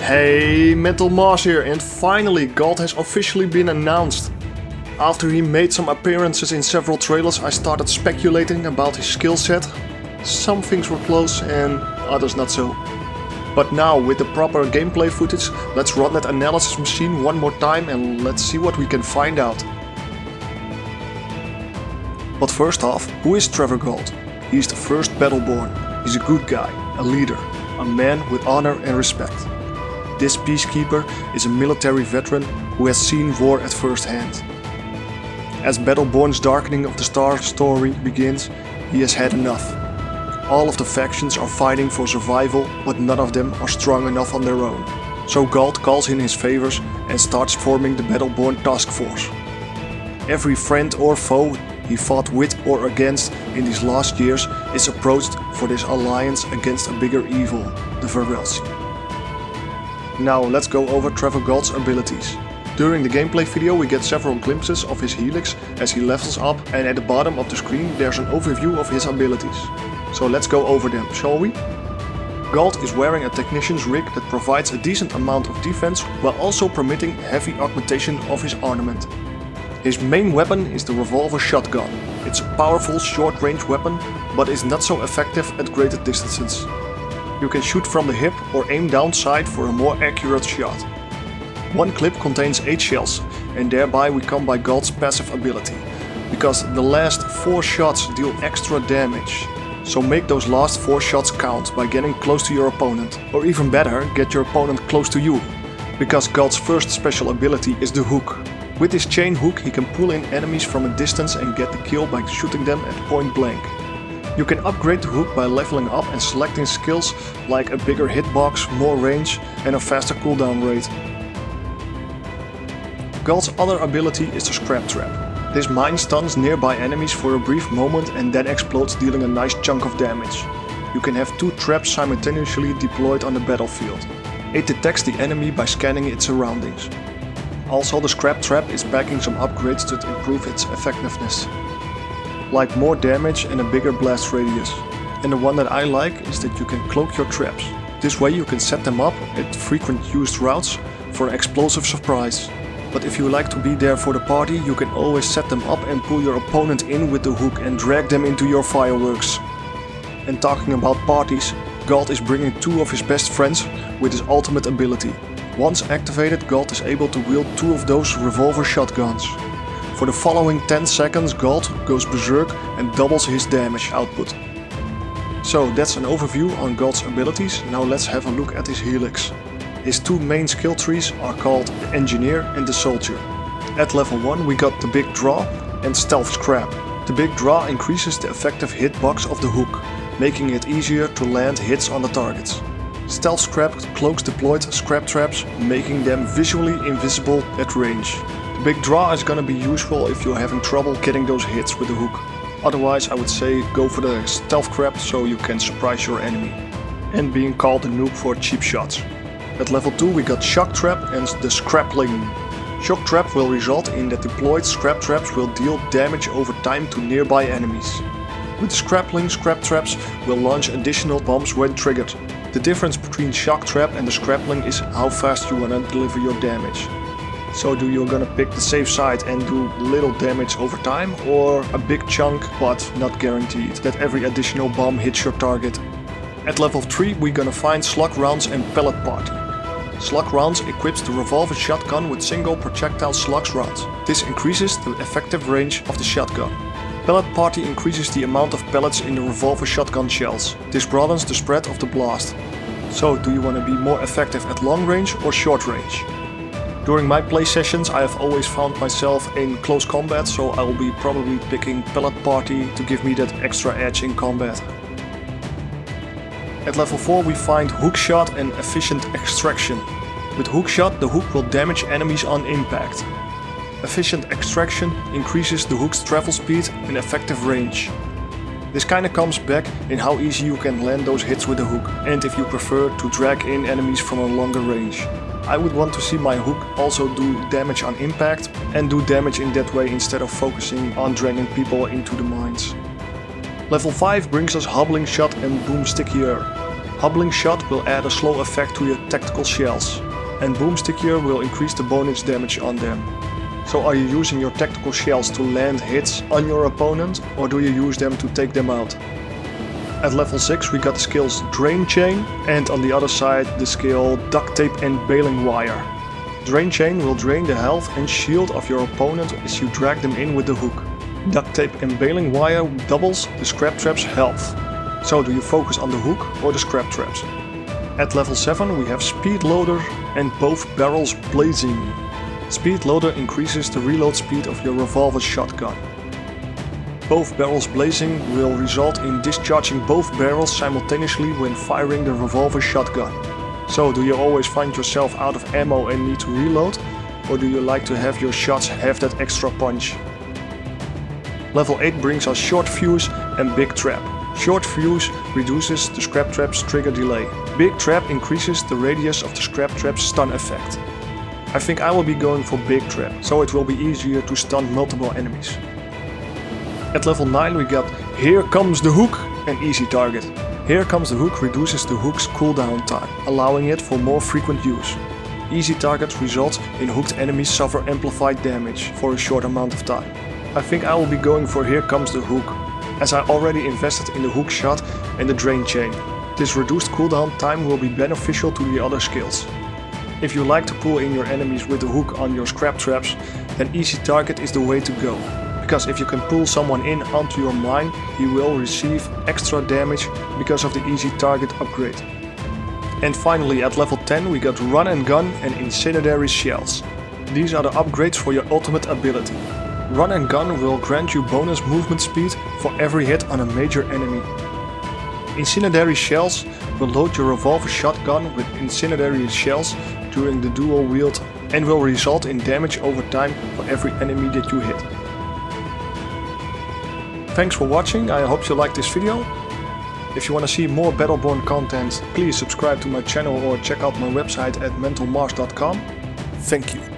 Hey, Mental Mars here, and finally Ghalt has officially been announced. After he made some appearances in several trailers, I started speculating about his skill set. Some things were close and others not so. But now, with the proper gameplay footage, let's run that analysis machine one more time and let's see what we can find out. But first off, who is Trevor Ghalt? He's the first Battleborn. He's a good guy, a leader, a man with honor and respect. This Peacekeeper is a military veteran who has seen war at first hand. As Battleborn's Darkening of the Star story begins, he has had enough. All of the factions are fighting for survival, but none of them are strong enough on their own. So Ghalt calls in his favors and starts forming the Battleborn task force. Every friend or foe he fought with or against in these last years is approached for this alliance against a bigger evil, the Varelsi. Now let's go over Trevor Ghalt's abilities. During the gameplay video we get several glimpses of his Helix as he levels up, and at the bottom of the screen there's an overview of his abilities. So let's go over them, shall we? Ghalt is wearing a technician's rig that provides a decent amount of defense while also permitting heavy augmentation of his armament. His main weapon is the revolver shotgun. It's a powerful short-range weapon, but is not so effective at greater distances. You can shoot from the hip or aim down sight for a more accurate shot. One clip contains 8 shells, and thereby we come by Ghalt's passive ability, because the last 4 shots deal extra damage. So make those last 4 shots count by getting close to your opponent, or even better, get your opponent close to you, because Ghalt's first special ability is the hook. With his chain hook he can pull in enemies from a distance and get the kill by shooting them at point blank. You can upgrade the hook by leveling up and selecting skills like a bigger hitbox, more range and a faster cooldown rate. Ghalt's other ability is the scrap trap. This mine stuns nearby enemies for a brief moment and then explodes, dealing a nice chunk of damage. You can have 2 traps simultaneously deployed on the battlefield. It detects the enemy by scanning its surroundings. Also, the scrap trap is packing some upgrades to improve its effectiveness, like more damage and a bigger blast radius. And the one that I like is that you can cloak your traps. This way you can set them up at frequent used routes for an explosive surprise. But if you like to be there for the party, you can always set them up and pull your opponent in with the hook and drag them into your fireworks. And talking about parties, Ghalt is bringing 2 of his best friends with his ultimate ability. Once activated, Ghalt is able to wield 2 of those revolver shotguns. For the following 10 seconds Ghalt goes berserk and doubles his damage output. So that's an overview on Ghalt's abilities. Now let's have a look at his Helix. His 2 main skill trees are called the Engineer and the Soldier. At level 1 we got the Big Draw and Stealth Scrap. The Big Draw increases the effective hitbox of the hook, making it easier to land hits on the targets. Stealth Scrap cloaks deployed scrap traps, making them visually invisible at range. The Big Draw is gonna be useful if you're having trouble getting those hits with the hook. Otherwise I would say go for the Stealth Scrap so you can surprise your enemy. And being called a noob for cheap shots. At level 2 we got Shock Trap and the Scrapling. Shock Trap will result in that deployed scrap traps will deal damage over time to nearby enemies. With the Scrapling, scrap traps will launch additional bombs when triggered. The difference between Shock Trap and the Scrapling is how fast you wanna deliver your damage. So do you gonna pick the safe side and do little damage over time, or a big chunk but not guaranteed that every additional bomb hits your target? At level 3 we're gonna find Slug Rounds and Pellet Party. Slug Rounds equips the revolver shotgun with single projectile slugs rounds. This increases the effective range of the shotgun. Pellet Party increases the amount of pellets in the revolver shotgun shells. This broadens the spread of the blast. So do you want to be more effective at long range or short range? During my play sessions I have always found myself in close combat, so I will be probably picking Pellet Party to give me that extra edge in combat. At level 4 we find Hookshot and Efficient Extraction. With Hookshot the hook will damage enemies on impact. Efficient Extraction increases the hook's travel speed and effective range. This kinda comes back in how easy you can land those hits with the hook, and if you prefer to drag in enemies from a longer range. I would want to see my hook also do damage on impact and do damage in that way instead of focusing on dragging people into the mines. Level 5 brings us Hobbling Shot and Boomstick here. Hobbling Shot will add a slow effect to your tactical shells, and Boomstick here will increase the bonus damage on them. So are you using your tactical shells to land hits on your opponent, or do you use them to take them out? At level 6 we got the skills Drain Chain, and on the other side the skill Duct Tape and Baling Wire. Drain Chain will drain the health and shield of your opponent as you drag them in with the hook. Duct Tape and Baling Wire doubles the Scrap Trap's health. So do you focus on the hook or the Scrap Traps? At level 7 we have Speed Loader and both barrels blazing. Speed Loader increases the reload speed of your revolver shotgun. Both barrels blazing will result in discharging both barrels simultaneously when firing the revolver shotgun. So do you always find yourself out of ammo and need to reload, or do you like to have your shots have that extra punch? Level 8 brings us Short Fuse and Big Trap. Short Fuse reduces the Scrap Trap's trigger delay. Big Trap increases the radius of the Scrap Trap's stun effect. I think I will be going for Big Trap, so it will be easier to stun multiple enemies. At level 9 we got Here Comes the Hook and Easy Target. Here Comes the Hook reduces the hook's cooldown time, allowing it for more frequent use. Easy Target results in hooked enemies suffer amplified damage for a short amount of time. I think I will be going for Here Comes the Hook, as I already invested in the hook shot and the Drain Chain. This reduced cooldown time will be beneficial to the other skills. If you like to pull in your enemies with the hook on your Scrap Traps, then Easy Target is the way to go. Because if you can pull someone in onto your mine, he will receive extra damage because of the Easy Target upgrade. And finally at level 10 we got Run and Gun and Incendiary Shells. These are the upgrades for your ultimate ability. Run and Gun will grant you bonus movement speed for every hit on a major enemy. Incendiary Shells will load your revolver shotgun with incendiary shells during the dual wield and will result in damage over time for every enemy that you hit. Thanks for watching, I hope you liked this video. If you want to see more Battleborn content, please subscribe to my channel or check out my website at mentalmars.com. Thank you.